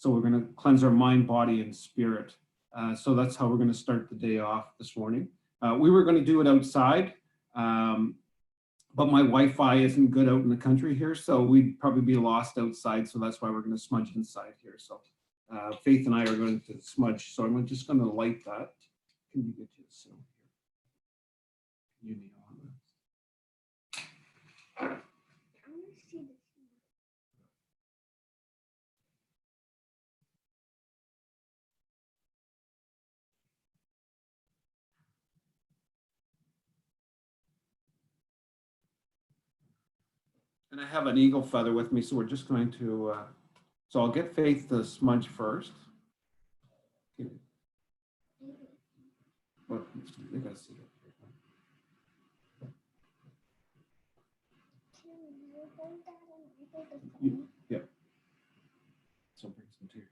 So we're going to cleanse our mind, body, and spirit. So that's how we're going to start the day off this morning. We were going to do it outside, but my Wi-Fi isn't good out in the country here, so we'd probably be lost outside. So that's why we're going to smudge inside here. So Faith and I are going to smudge. So I'm just going to light that. Can you get to this? You need on this. And I have an eagle feather with me, so we're just going to, so I'll get Faith to smudge first. Well, they gotta see it. Yeah. So bring some to you.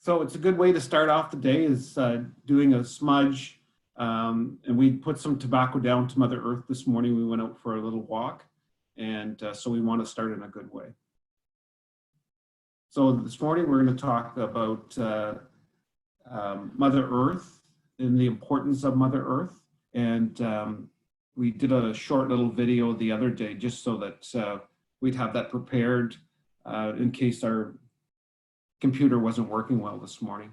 So it's a good way to start off the day is doing a smudge. And we put some tobacco down to Mother Earth this morning. We went out for a little walk. And so we want to start in a good way. So this morning we're going to talk about Mother Earth and the importance of Mother Earth. And we did a short little video the other day just so that we'd have that prepared in case our computer wasn't working well this morning.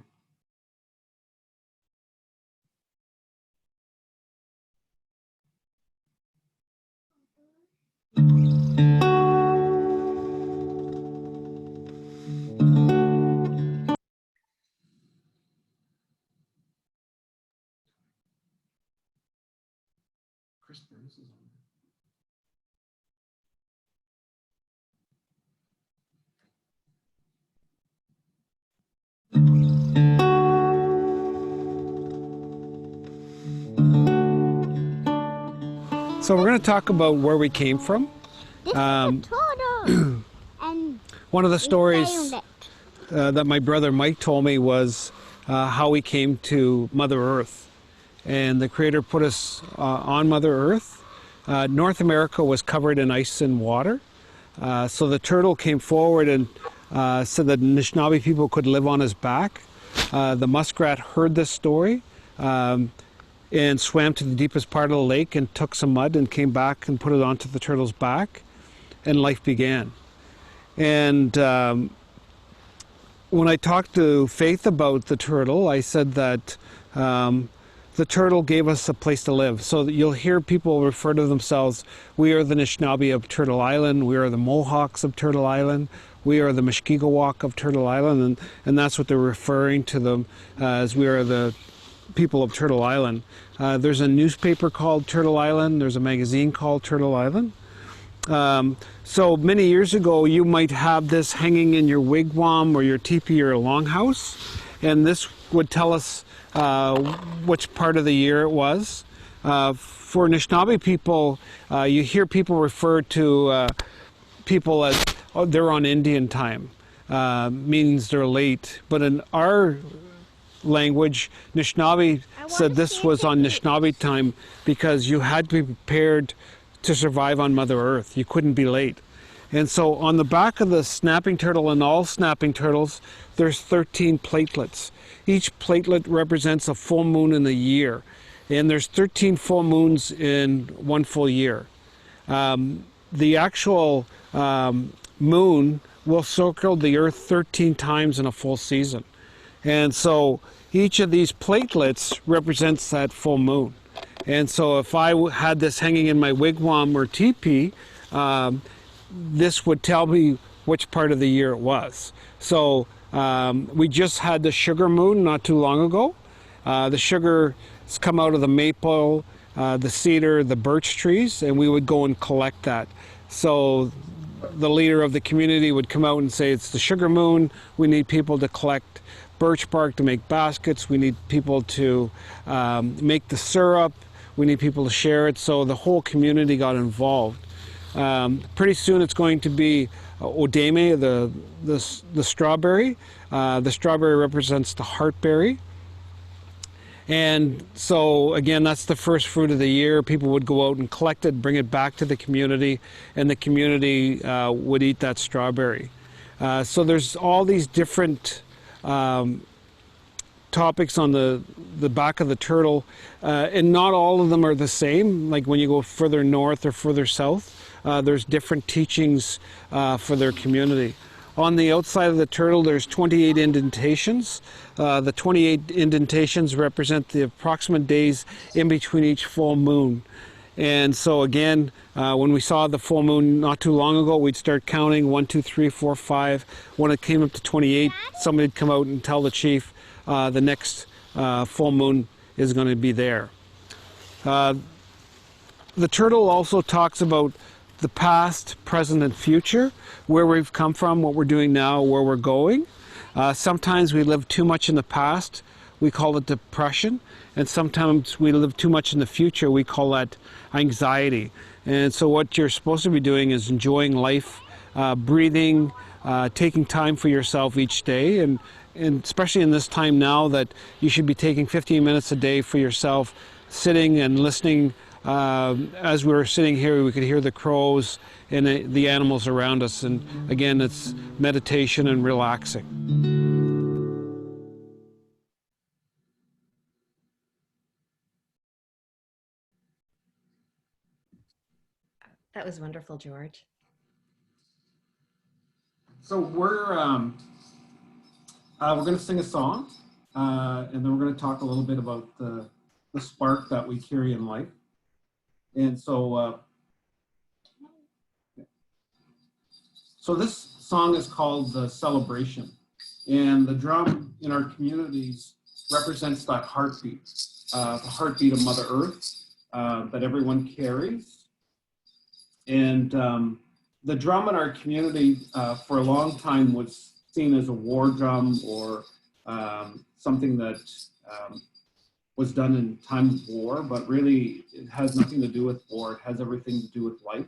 So we're going to talk about where we came from. And One of the stories that my brother Mike told me was how we came to Mother Earth. And the Creator put us on Mother Earth. North America was covered in ice and water. So the turtle came forward and said that Anishinaabe people could live on his back. The muskrat heard this story and swam to the deepest part of the lake and took some mud and came back and put it onto the turtle's back, and life began. And when I talked to Faith about the turtle, I said that the turtle gave us a place to live. So that you'll hear people refer to themselves, we are the Anishinaabe of Turtle Island, we are the Mohawks of Turtle Island, we are the Mushkegowuk of Turtle Island, and that's what they're referring to them as, we are the people of Turtle Island. There's a newspaper called Turtle Island, there's a magazine called Turtle Island. So many years ago, you might have this hanging in your wigwam or your teepee or longhouse, and this would tell us which part of the year it was. For Anishinaabe people, you hear people refer to people as, oh, they're on Indian time, means they're late. But in our language, Anishinaabe said this was on Anishinaabe time because you had to be prepared to survive on Mother Earth. You couldn't be late. And so on the back of the snapping turtle, and all snapping turtles, there's 13 platelets. Each platelet represents a full moon in a year. And there's 13 full moons in one full year. The actual moon will circle the Earth 13 times in a full season. And so each of these platelets represents that full moon. And so if I had this hanging in my wigwam or teepee, this would tell me which part of the year it was. So we just had the sugar moon not too long ago. The sugar has come out of the maple, the cedar, the birch trees, and we would go and collect that. So the leader of the community would come out and say, it's the sugar moon, we need people to collect birch bark to make baskets, we need people to make the syrup, we need people to share it. So the whole community got involved. Pretty soon it's going to be Odeme, the strawberry. The strawberry represents the heartberry. And so again, that's the first fruit of the year. People would go out and collect it, bring it back to the community, and the community would eat that strawberry. So there's all these different topics on the back of the turtle, and not all of them are the same. Like when you go further north or further south, there's different teachings for their community. On the outside of the turtle, there's 28 indentations. The 28 indentations represent the approximate days in between each full moon. And so again, when we saw the full moon not too long ago, we'd start counting 1, 2, 3, 4, 5. When it came up to 28, somebody'd come out and tell the chief the next full moon is going to be there. The turtle also talks about the past, present, and future, where we've come from, what we're doing now, where we're going. Sometimes we live too much in the past, we call it depression, and sometimes we live too much in the future, we call that anxiety. And so what you're supposed to be doing is enjoying life, breathing, taking time for yourself each day, and especially in this time now that you should be taking 15 minutes a day for yourself, sitting and listening. As we were sitting here, we could hear the crows and the animals around us. And again, it's meditation and relaxing. That was wonderful, George. So we're going to sing a song, and then we're going to talk a little bit about the spark that we carry in life. And so, so this song is called The Celebration, and the drum in our communities represents that heartbeat, the heartbeat of Mother Earth that everyone carries. And the drum in our community for a long time was seen as a war drum or something that was done in time of war, but really it has nothing to do with war. It has everything to do with life.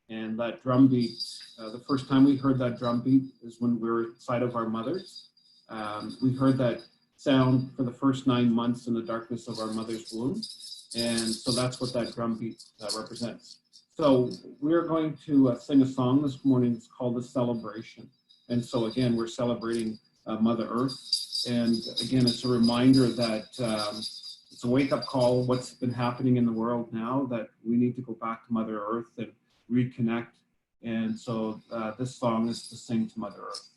And that drum beat, the first time we heard that drum beat is when we were inside of our mothers. We heard that sound for the first 9 months in the darkness of our mother's womb. And so that's what that drum beat represents. So we're going to sing a song this morning. It's called The Celebration. And so again, we're celebrating Mother Earth. And again, it's a reminder that it's a wake-up call, what's been happening in the world now, that we need to go back to Mother Earth and reconnect. And so this song is to sing to Mother Earth.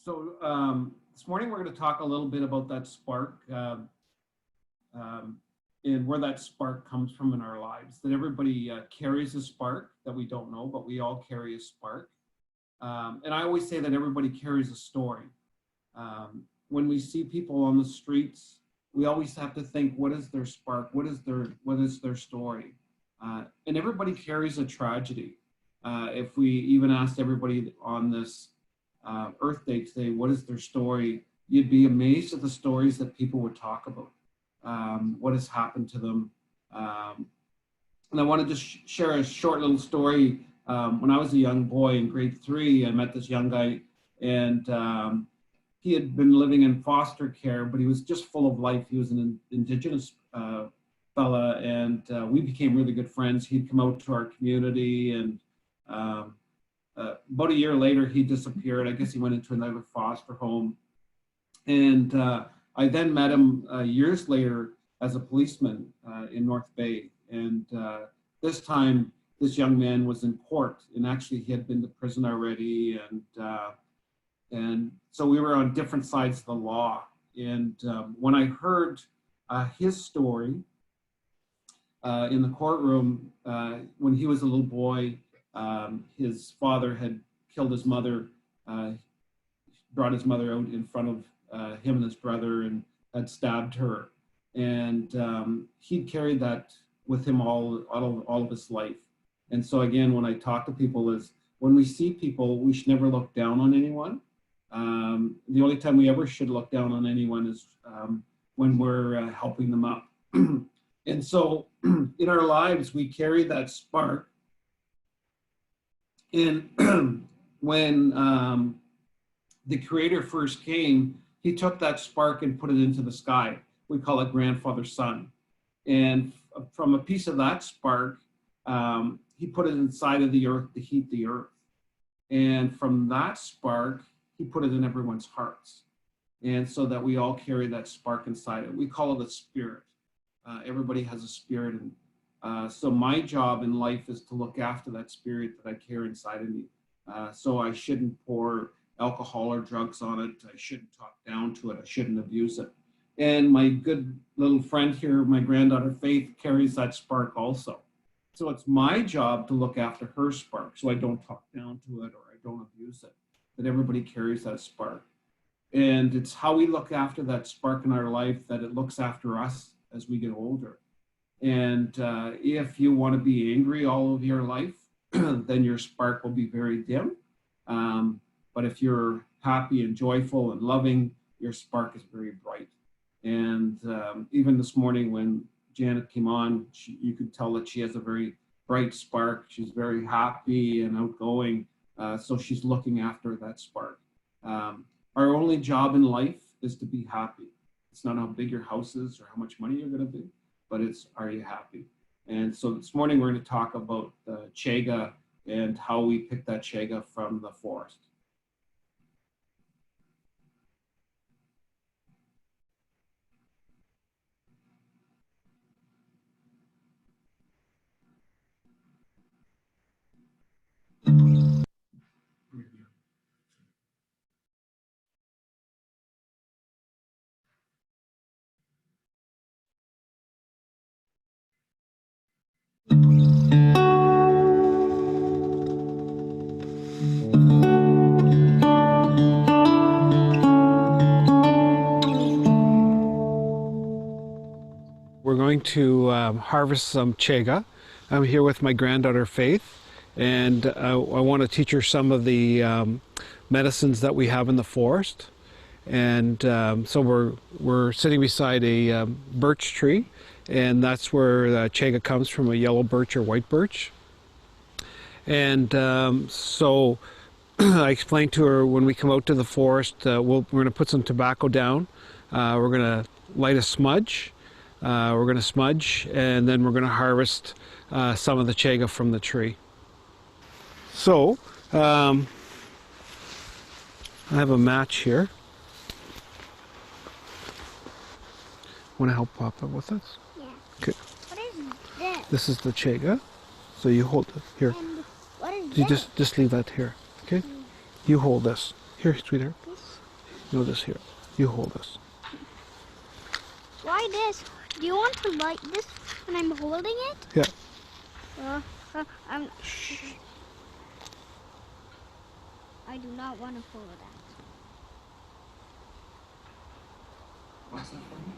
So this morning we're going to talk a little bit about that spark and where that spark comes from in our lives. That everybody carries a spark that we don't know, but we all carry a spark. And I always say that everybody carries a story. When we see people on the streets, we always have to think, what is their spark? What is their story? And everybody carries a tragedy. If we even asked everybody on this Earth Day today, what is their story? You'd be amazed at the stories that people would talk about. What has happened to them. And I want to just share a short little story. When I was a young boy in grade 3, I met this young guy, and he had been living in foster care, but he was just full of life. He was an Indigenous fella, and we became really good friends. He'd come out to our community, and about a year later, he disappeared. I guess he went into another foster home. And I then met him years later as a policeman in North Bay. And this time, this young man was in court, and actually he had been to prison already. And so we were on different sides of the law. And when I heard his story in the courtroom, when he was a little boy, his father had killed his mother, brought his mother out in front of him and his brother, and had stabbed her. And he'd carried that with him all of his life. And so again, when I talk to people, is when we see people, we should never look down on anyone. The only time we ever should look down on anyone is when we're helping them up. And so in our lives, we carry that spark. And when the Creator first came, he took that spark and put it into the sky. We call it grandfather sun. And from a piece of that spark, he put it inside of the earth to heat the earth. And from that spark, he put it in everyone's hearts. And so that we all carry that spark inside it. We call it a spirit. Everybody has a spirit. And so my job in life is to look after that spirit that I carry inside of me. So I shouldn't pour alcohol or drugs on it. I shouldn't talk down to it. I shouldn't abuse it. And my good little friend here, my granddaughter Faith, carries that spark also. So it's my job to look after her spark so I don't talk down to it or I don't abuse it. That everybody carries that spark. And it's how we look after that spark in our life that it looks after us as we get older. And if you want to be angry all of your life, then your spark will be very dim. But if you're happy and joyful and loving, your spark is very bright. And even this morning when Janet came on, you could tell that she has a very bright spark. She's very happy and outgoing. So she's looking after that spark. Our only job in life is to be happy. It's not how big your house is or how much money you're going to be, but it's, are you happy? And so this morning we're going to talk about the chaga and how we pick that chaga from the forest. We're going to harvest some chaga. I'm here with my granddaughter Faith, and I want to teach her some of the medicines that we have in the forest. And so we're sitting beside a birch tree, and that's where the chaga comes from, a yellow birch or white birch. And so I explained to her when we come out to the forest, we're going to put some tobacco down. We're going to light a smudge. We're going to smudge, and then we're going to harvest some of the chaga from the tree. So I have a match here. Want to help Papa with this? Yeah. Okay. What is this? This is the chaga. So you hold it here. And what is You this? just leave that here. Okay. You hold this here, sweetheart. No, this here. You hold this. Why this? Do you want to light this when I'm holding it? Yeah. Shh. I do not want to follow that. What's that for me?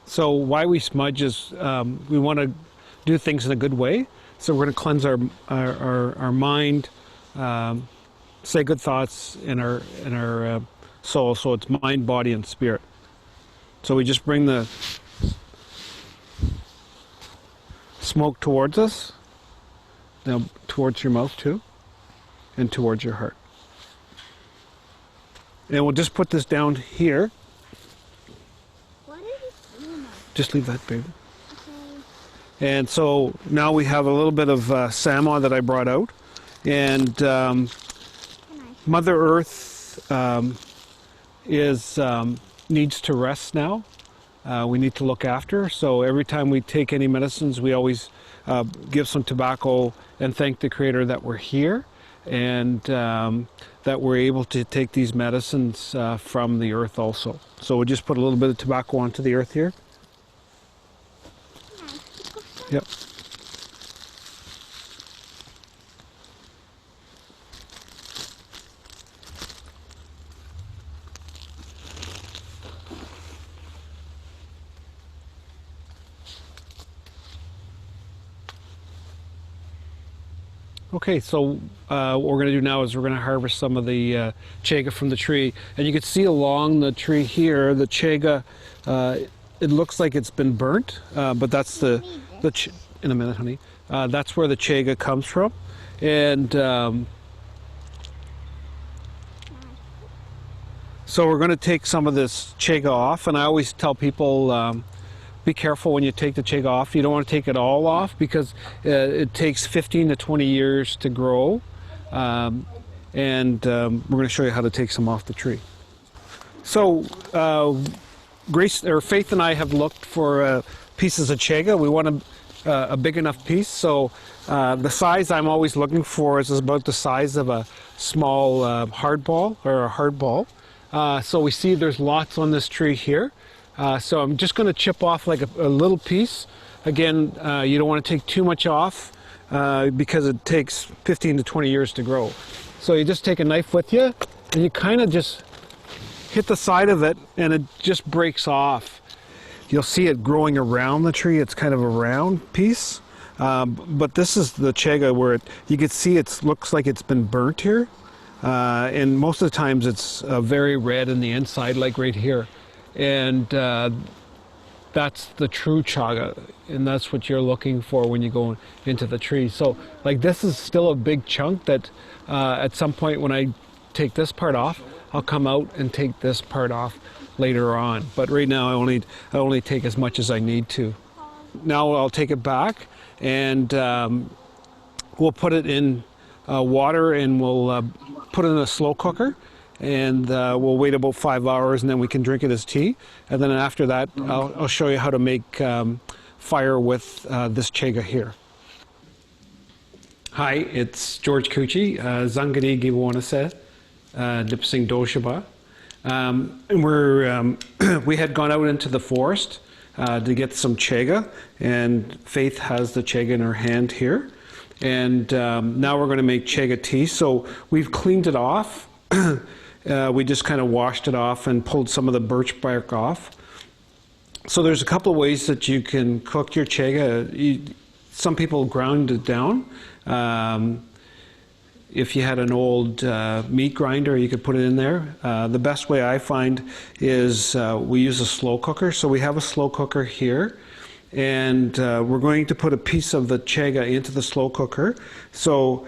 So why we smudge is we want to do things in a good way. So we're going to cleanse our mind, say good thoughts in our soul. So it's mind, body, and spirit. So we just bring the smoke towards us, now towards your mouth too, and towards your heart. And we'll just put this down here. What is it doing? Just leave that, baby. Okay. And so now we have a little bit of Sama that I brought out. And Mother Earth needs to rest now. We need to look after. So every time we take any medicines, we always give some tobacco and thank the Creator that we're here and that we're able to take these medicines from the earth also. So we'll just put a little bit of tobacco onto the earth here. Yep. Okay, so what we're going to do now is we're going to harvest some of the chaga from the tree. And you can see along the tree here, the chaga, it looks like it's been burnt, but that's in a minute, honey. That's where the chaga comes from. And so we're going to take some of this chaga off. And I always tell people, be careful when you take the chaga off. You don't want to take it all off because it takes 15 to 20 years to grow. We're going to show you how to take some off the tree. So Grace or Faith and I have looked for pieces of chaga. We want a big enough piece. So the size I'm always looking for is about the size of a small hard ball or a hard ball. So we see there's lots on this tree here. So I'm just going to chip off like a little piece. Again, you don't want to take too much off because it takes 15 to 20 years to grow. So you just take a knife with you and you kind of just hit the side of it and it just breaks off. You'll see it growing around the tree. It's kind of a round piece. But this is the chaga where you can see it looks like it's been burnt here. And most of the times it's very red in the inside, like right here. And that's the true chaga, and that's what you're looking for when you go into the tree. So like this is still a big chunk that at some point when I take this part off, I'll come out and take this part off later on. But right now I only take as much as I need to. Now I'll take it back and we'll put it in water and we'll put it in a slow cooker. And we'll wait about 5 hours and then we can drink it as tea. And then after that, I'll show you how to make fire with this chaga here. Hi, it's George Couchie, Zangari Giwanase, Nipissing Doshaba. And we had gone out into the forest to get some chaga, and Faith has the chaga in her hand here. And now we're going to make chaga tea. So we've cleaned it off. We just kind of washed it off and pulled some of the birch bark off. So there's a couple of ways that you can cook your chaga. Some people ground it down. If you had an old meat grinder, you could put it in there. The best way I find is we use a slow cooker. So we have a slow cooker here. And we're going to put a piece of the chaga into the slow cooker. So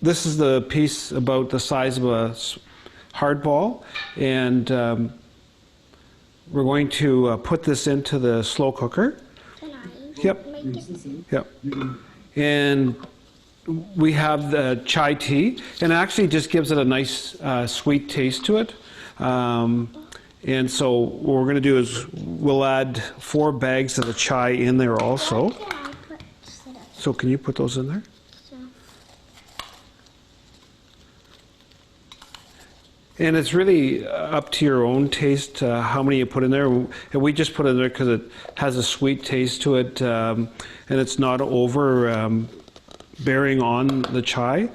this is the piece about the size of a hard ball, and we're going to put this into the slow cooker. Yep. Yep. And we have the chai tea, and it actually just gives it a nice sweet taste to it. And so what we're going to do is we'll add 4 bags of the chai in there also. So can you put those in there? So, And it's really up to your own taste how many you put in there. And we just put it in there because it has a sweet taste to it, and it's not over bearing on the chai.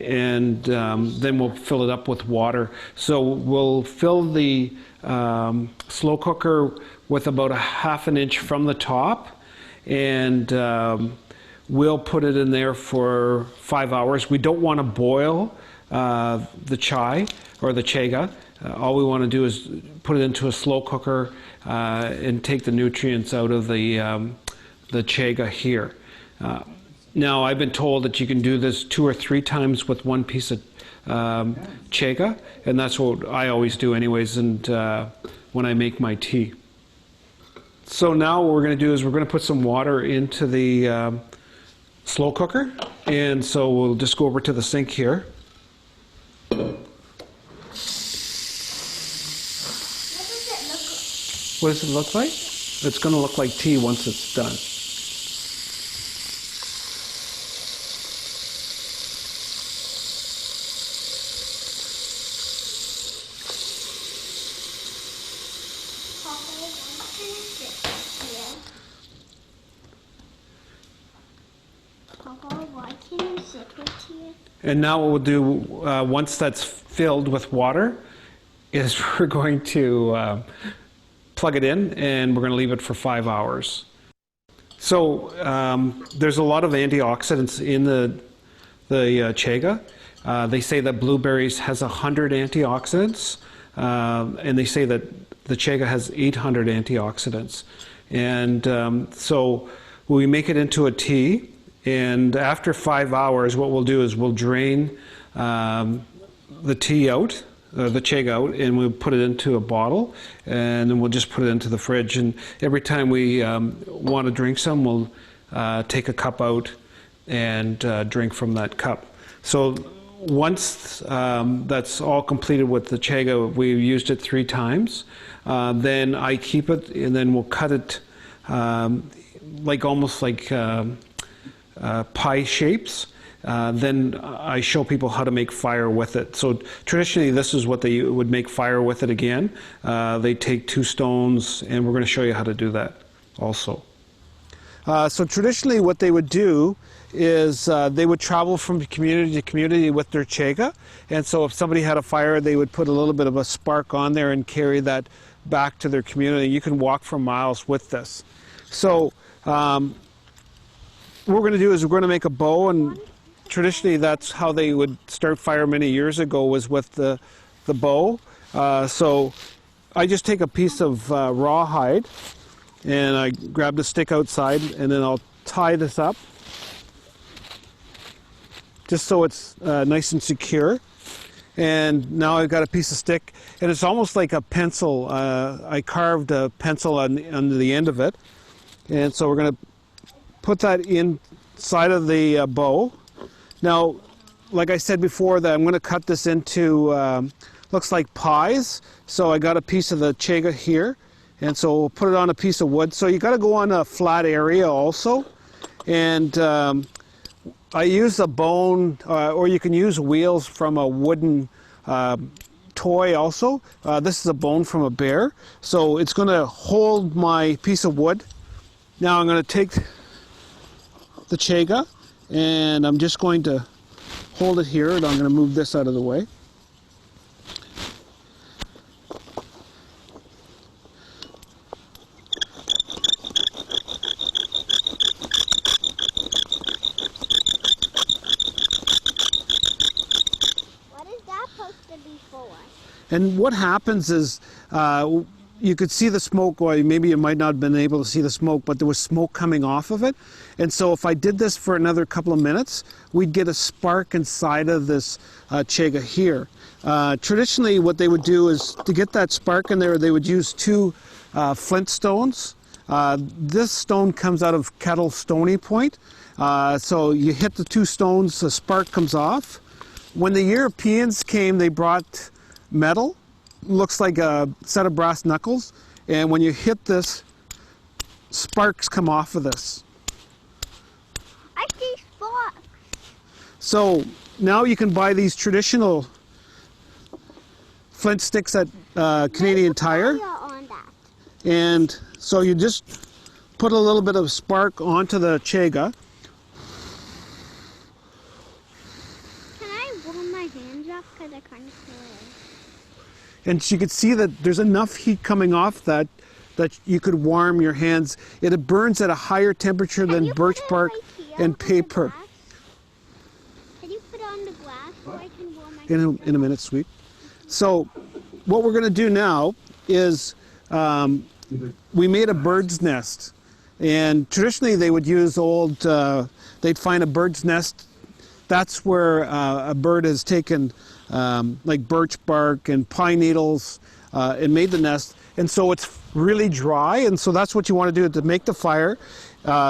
And then we'll fill it up with water. So we'll fill the slow cooker with about a ½ an inch from the top, and we'll put it in there for 5 hours. We don't want to boil the chai or the chaga. All we want to do is put it into a slow cooker and take the nutrients out of the chaga here. Now, I've been told that you can do this 2 or 3 times with one piece of chaga, and that's what I always do anyways, and when I make my tea. So now what we're going to do is we're going to put some water into the slow cooker, and so we'll just go over to the sink here. What does it look like? It's going to look like tea once it's done. Papa, why can't you sit with here? And now what we'll do, once that's filled with water, is we're going to plug it in and we're going to leave it for 5 hours. So there's a lot of antioxidants in the chaga. They say that blueberries has 100 antioxidants, and they say that the chaga has 800 antioxidants. And so we make it into a tea, and after 5 hours, what we'll do is we'll drain the tea out, the chaga out, and we'll put it into a bottle, and then we'll just put it into the fridge. And every time we want to drink some, we'll take a cup out and drink from that cup. So once that's all completed with the chaga, we've used it 3 times. Then I keep it, and then we'll cut it almost like pie shapes. Then I show people how to make fire with it. So traditionally, this is what they would make fire with it again. They take 2 stones, and we're going to show you how to do that also. So traditionally, what they would do is they would travel from community to community with their chaga. And so if somebody had a fire, they would put a little bit of a spark on there and carry that back to their community. You can walk for miles with this. So what we're going to do is we're going to make a bow, and traditionally that's how they would start fire many years ago, was with the bow. So I just take a piece of rawhide, and I grab the stick outside, and then I'll tie this up just so it's nice and secure. And now I've got a piece of stick, and it's almost like a pencil. I carved a pencil on the end of it, and so we're going to put that inside of the bow. Now, like I said before, that I'm going to cut this into looks like pies. So I got a piece of the chaga here, and so we'll put it on a piece of wood. So you got to go on a flat area also, and I use a bone, or you can use wheels from a wooden toy also. This is a bone from a bear, so it's going to hold my piece of wood. Now I'm going to take the chaga, and I'm just going to hold it here, and I'm going to move this out of the way. What is that supposed to be for? And what happens is, you could see the smoke, or maybe you might not have been able to see the smoke, but there was smoke coming off of it. And so if I did this for another couple of minutes, we'd get a spark inside of this chaga here. Traditionally, what they would do is, to get that spark in there, they would use 2 flint stones. This stone comes out of Kettle Stony Point. So you hit the 2 stones, the spark comes off. When the Europeans came, they brought metal. Looks like a set of brass knuckles, and when you hit this, sparks come off of this. I So now you can buy these traditional flint sticks at Canadian Tire. Fire on that. And so you just put a little bit of spark onto the chaga. Can I warm my hands up? Because I kind of feel And you could see that there's enough heat coming off that you could warm your hands. It burns at a higher temperature than birch bark and paper. Can you put it on the glass so I can warm my hands In a minute, sweet. So what we're going to do now is we made a bird's nest. And traditionally they would use they'd find a bird's nest. That's where a bird has taken like birch bark and pine needles and made the nest. And so it's really dry, and so that's what you want to do to make the fire.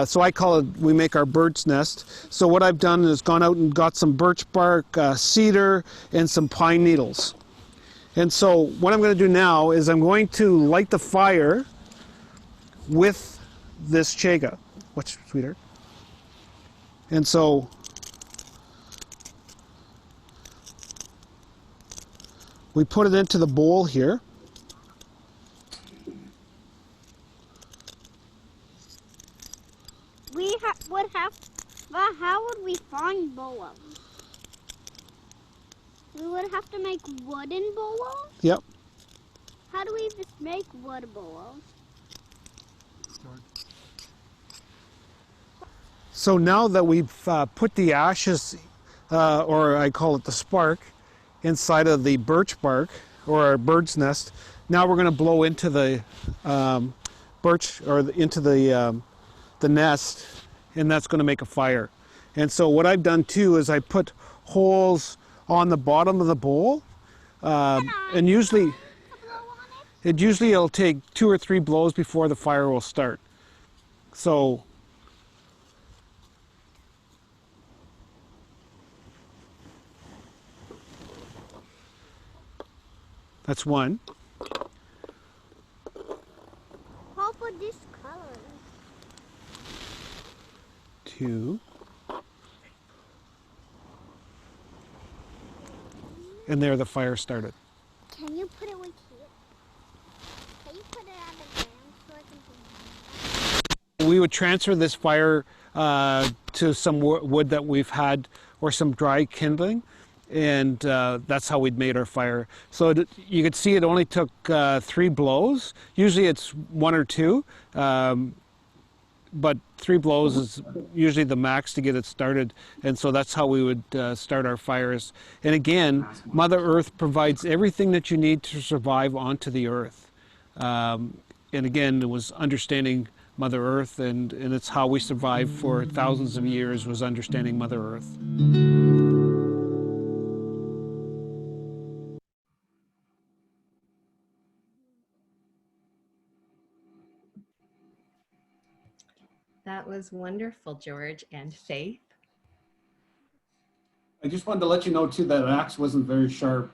So I call it, we make our bird's nest. So what I've done is gone out and got some birch bark, cedar, and some pine needles. And so what I'm going to do now is I'm going to light the fire with this chaga. What's sweeter? And so we put it into the bowl here. But how would we find boas? We would have to make wooden boas? Yep. How do we just make wood boas? So now that we've put the ashes, or I call it the spark, inside of the birch bark or our bird's nest, now we're going to blow into the birch or into the nest, and that's going to make a fire. And so what I've done too is I put holes on the bottom of the bowl, and usually it'll take 2 or 3 blows before the fire will start. So that's one. How about this color? 2. And there the fire started. Can you put it right here? Can you put it on the ground so I can put it? We would transfer this fire to some wood that we've had or some dry kindling, and that's how we'd made our fire. So you could see it only took 3 blows. Usually it's 1 or 2, but 3 blows is usually the max to get it started, and so that's how we would start our fires. And again, Mother Earth provides everything that you need to survive onto the earth. And again, it was understanding Mother Earth, and it's how we survived for thousands of years, was understanding Mother Earth. That was wonderful, George and Faith. I just wanted to let you know too that axe wasn't very sharp.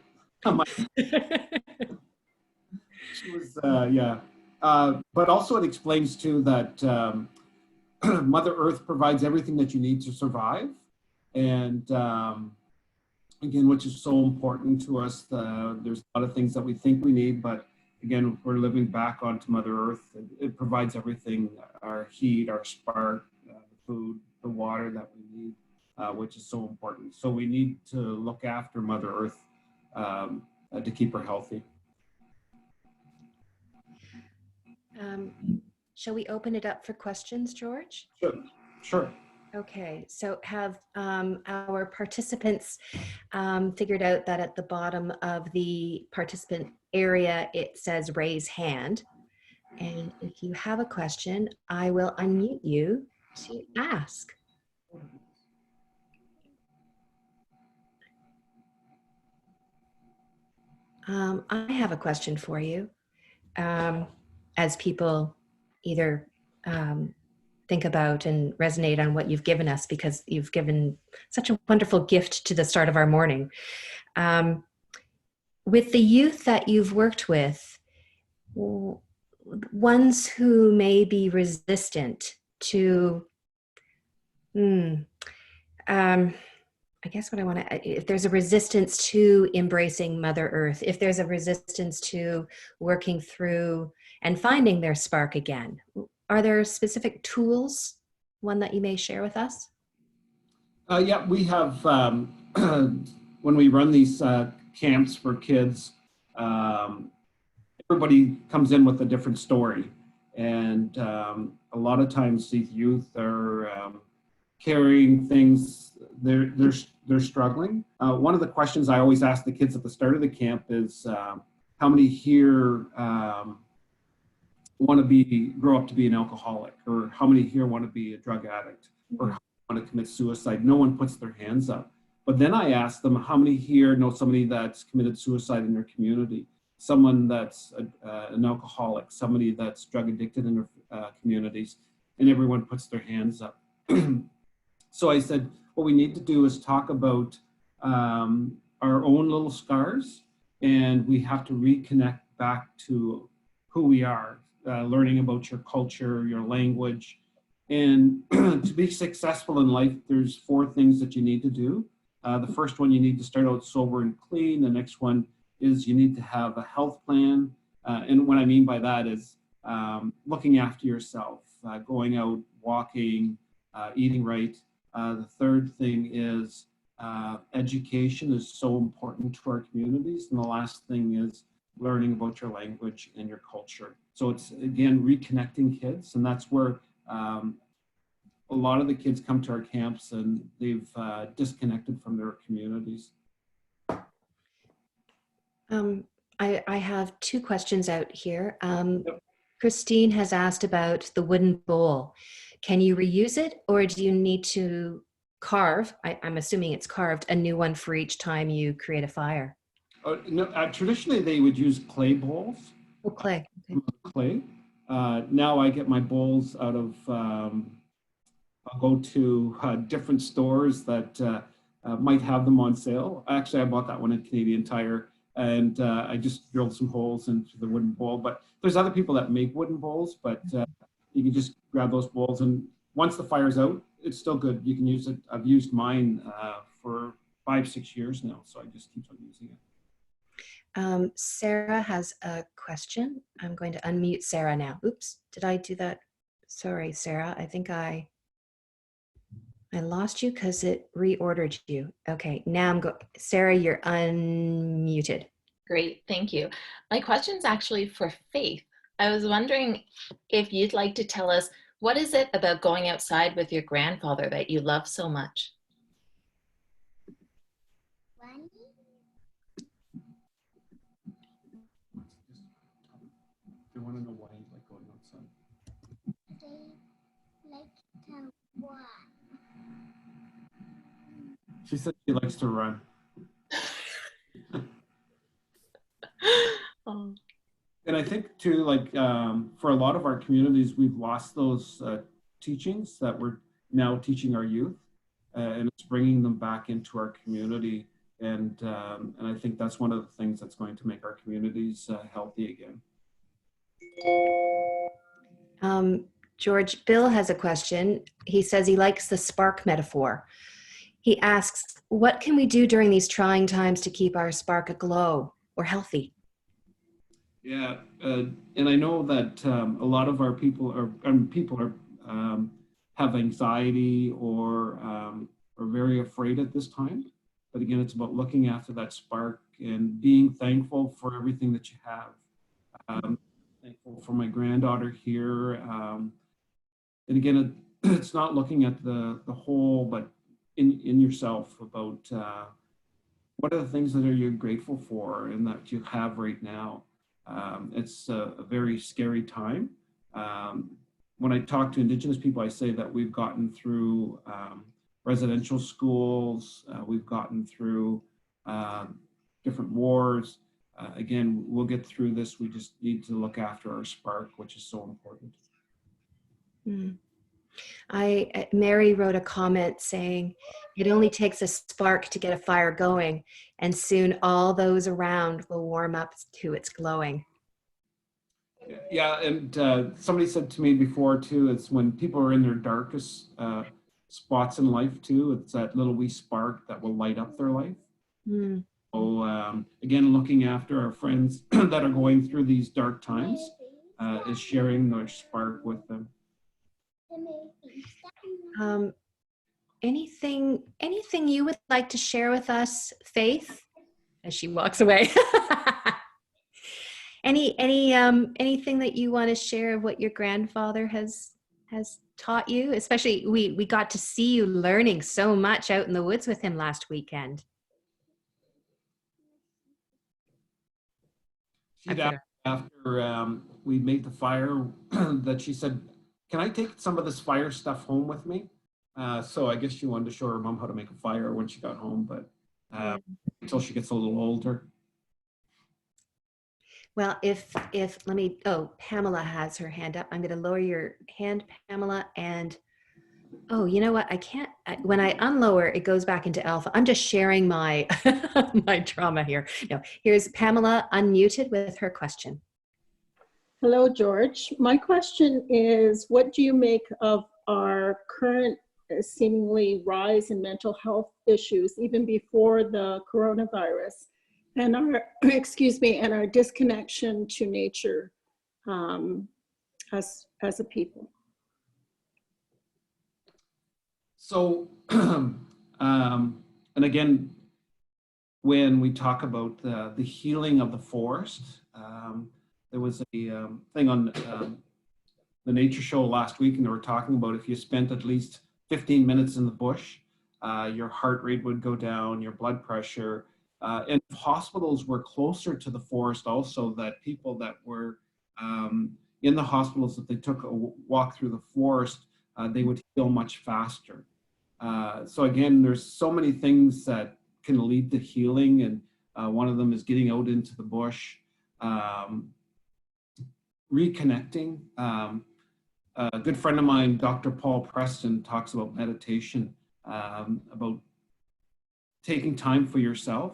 She was, yeah. But also it explains too that Mother Earth provides everything that you need to survive. And again, which is so important to us. There's a lot of things that we think we need, but again, we're living back onto Mother Earth. It provides everything, our heat, our spark, the food, the water that we need, which is so important. So we need to look after Mother Earth to keep her healthy. Shall we open it up for questions, George? Sure, sure. Okay, so have our participants figured out that at the bottom of the participant area, it says raise hand. And if you have a question, I will unmute you to ask. I have a question for you. As people either think about and resonate on what you've given us, because you've given such a wonderful gift to the start of our morning. With the youth that you've worked with, ones who may be resistant to I guess what I want to, if there's a resistance to embracing Mother Earth, if there's a resistance to working through and finding their spark again, are there specific tools, one that you may share with us? Yeah, we have, when we run these camps for kids, everybody comes in with a different story. And a lot of times these youth are carrying things, they're struggling. One of the questions I always ask the kids at the start of the camp is, how many here want to grow up to be an alcoholic, or how many here want to be a drug addict, or how many want to commit suicide? No one puts their hands up. But then I ask them, how many here know somebody that's committed suicide in their community? Someone that's an alcoholic, somebody that's drug addicted in their communities, and everyone puts their hands up. So I said, what we need to do is talk about our own little scars, and we have to reconnect back to who we are, learning about your culture, your language. And to be successful in life, there's 4 things that you need to do. The first one, you need to start out sober and clean. The next one is you need to have a health plan. And what I mean by that is looking after yourself, going out, walking, eating right. The third thing is education is so important to our communities. And the last thing is learning about your language and your culture. So it's, again, reconnecting kids. And that's where a lot of the kids come to our camps and they've disconnected from their communities. I have 2 questions out here. Yep. Christine has asked about the wooden bowl. Can you reuse it, or do you need to carve, I'm assuming it's carved, a new one for each time you create a fire? No, traditionally they would use clay bowls. Oh, clay. Okay. Clay. Now I get my bowls out of, I'll go to different stores that might have them on sale. Actually, I bought that one at Canadian Tire, and I just drilled some holes into the wooden bowl. But there's other people that make wooden bowls, but you can just grab those bowls, and once the fire's out, it's still good. You can use it. I've used mine for 5-6 years now, so I just keep on using it. Sarah has a question. I'm going to unmute Sarah now. Oops, did I do that? Sorry, Sarah. I think I lost you because it reordered you. Okay, now I'm Sarah, you're unmuted. Great, thank you. My question's actually for Faith. I was wondering if you'd like to tell us, what is it about going outside with your grandfather that you love so much? They want to know why you like going outside. They like to walk. She said she likes to run. Oh. And I think too, like for a lot of our communities, we've lost those teachings that we're now teaching our youth, and it's bringing them back into our community. And I think that's one of the things that's going to make our communities healthy again. George, Bill has a question. He says he likes the spark metaphor. He asks, what can we do during these trying times to keep our spark aglow or healthy? Yeah, and I know that a lot of our people have anxiety or are very afraid at this time. But again, it's about looking after that spark and being thankful for everything that you have. Thankful for my granddaughter here. And again, it's not looking at the whole, but in yourself about what are the things that are you grateful for and that you have right now. It's a very scary time. When I talk to Indigenous people, I say that we've gotten through residential schools, we've gotten through different wars. Again, we'll get through this. We just need to look after our spark, which is so important. Mary wrote a comment saying, it only takes a spark to get a fire going, and soon all those around will warm up to its glowing. Yeah, and somebody said to me before too, it's when people are in their darkest spots in life too. It's that little wee spark that will light up their life. Mm. So again, looking after our friends that are going through these dark times is sharing their spark with them. Anything you would like to share with us, Faith, as she walks away? Anything that you want to share of what your grandfather has taught you? Especially, we got to see you learning so much out in the woods with him last weekend. She'd asked after we made the fire that she said, "Can I take some of this fire stuff home with me?" So I guess she wanted to show her mom how to make a fire when she got home, but until she gets a little older. Well, if let me, oh, Pamela has her hand up. I'm going to lower your hand, Pamela. And oh, you know what? I can't, when I unlower, it goes back into alpha. I'm just sharing my, my trauma here. No, here's Pamela unmuted with her question. Hello, George. My question is, what do you make of our current seemingly rise in mental health issues, even before the coronavirus, and our, excuse me, and our disconnection to nature as a people? So, and again, when we talk about the healing of the forest, there was a thing on the nature show last week, and they were talking about if you spent at least 15 minutes in the bush, your heart rate would go down, your blood pressure, and if hospitals were closer to the forest also, that people that were in the hospitals, if they took a walk through the forest, they would heal much faster. So again, there's so many things that can lead to healing, and one of them is getting out into the bush, reconnecting. A good friend of mine, Dr. Paul Preston, talks about meditation, about taking time for yourself.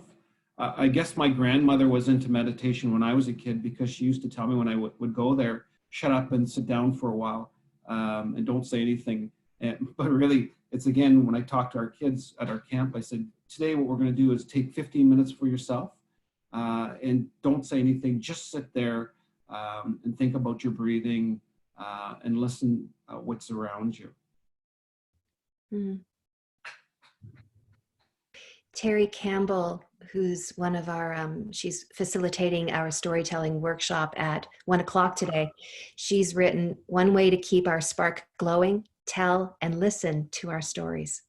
I guess my grandmother was into meditation when I was a kid, because she used to tell me when I would go there, shut up and sit down for a while, and don't say anything. But really, it's again, when I talk to our kids at our camp, I said, today what we're going to do is take 15 minutes for yourself, and don't say anything, just sit there and think about your breathing, and listen what's around you. Mm. Terry Campbell, who's one of our, she's facilitating our storytelling workshop at 1 o'clock today. She's written, "One way to keep our spark glowing, tell and listen to our stories."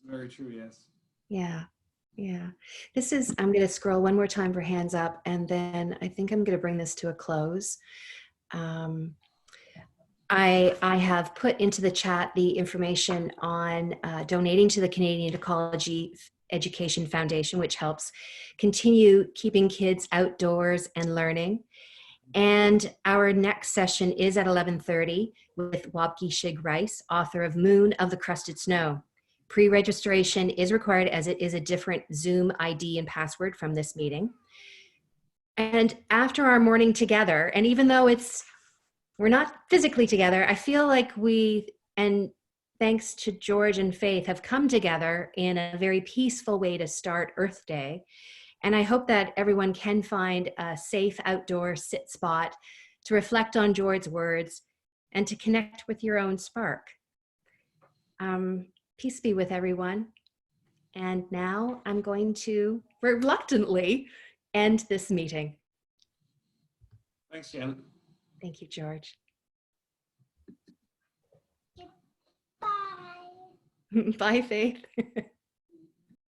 Very true, yes. Yeah, yeah. This is, I'm going to scroll one more time for hands up, and then I think I'm going to bring this to a close. I have put into the chat the information on donating to the Canadian Ecology Education Foundation, which helps continue keeping kids outdoors and learning. And our next session is at 11:30 with Wapki Rice, author of Moon of the Crusted Snow. Pre-registration is required, as it is a different Zoom ID and password from this meeting. And after our morning together, and even though we're not physically together, I feel like we, and thanks to George and Faith, have come together in a very peaceful way to start Earth Day. And I hope that everyone can find a safe outdoor sit spot to reflect on George's words and to connect with your own spark. Peace be with everyone. And now I'm going to reluctantly end this meeting. Thanks, Janet. Thank you, George. Bye. Bye, Faith.